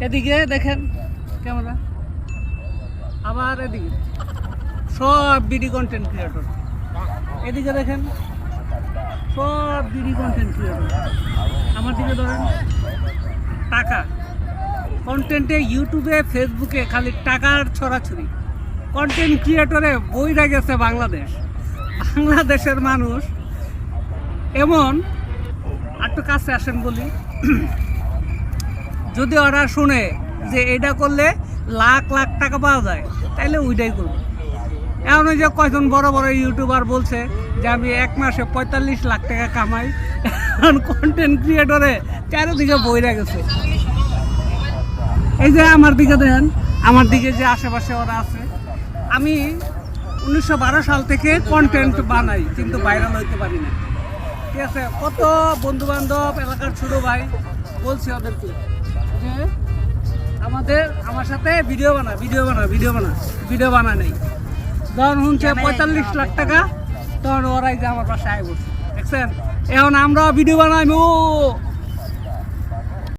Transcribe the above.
এদিকে দেখেন ক্যামেরা, আবার এদিকে সব বিডি কন্টেন্ট ক্রিয়েটর, এদিকে দেখেন সব বিডি কন্টেন্ট ক্রিয়েটর। আমার দিকে ধরেন টাকা কন্টেন্টে, ইউটিউবে ফেসবুকে খালি টাকার ছড়াছড়ি। কন্টেন্ট ক্রিয়েটরে বইরা গেছে বাংলাদেশ। বাংলাদেশের মানুষ এমন, একটু কাছে আসেন বলি, যদি ওরা শুনে যে এটা করলে লাখ লাখ টাকা পাওয়া যায় তাহলে ওইটাই করবে। এমন যে কয়জন বড় বড় ইউটিউবার বলছে যে আমি এক মাসে 45 লাখ টাকা কামাই। এখন কন্টেন্ট ক্রিয়েটরে চারিদিকে বইরা গেছে। এই যে আমার দিকে দেখেন, আমার দিকে যে আশেপাশে ওরা আছে, আমি 1912 সাল থেকে কন্টেন্ট বানাই কিন্তু ভাইরাল হইতে পারি না, ঠিক আছে। কত বন্ধু বান্ধব, এলাকার ছোট ভাই বলছে ওদেরকে যে আমার সাথে ভিডিও বানা নেই। যখন শুনছে 45 লাখ টাকা, তখন ওরাই যে আমার পাশে আয় বলছে, দেখছেন। এখন আমরা ভিডিও বানাইবো।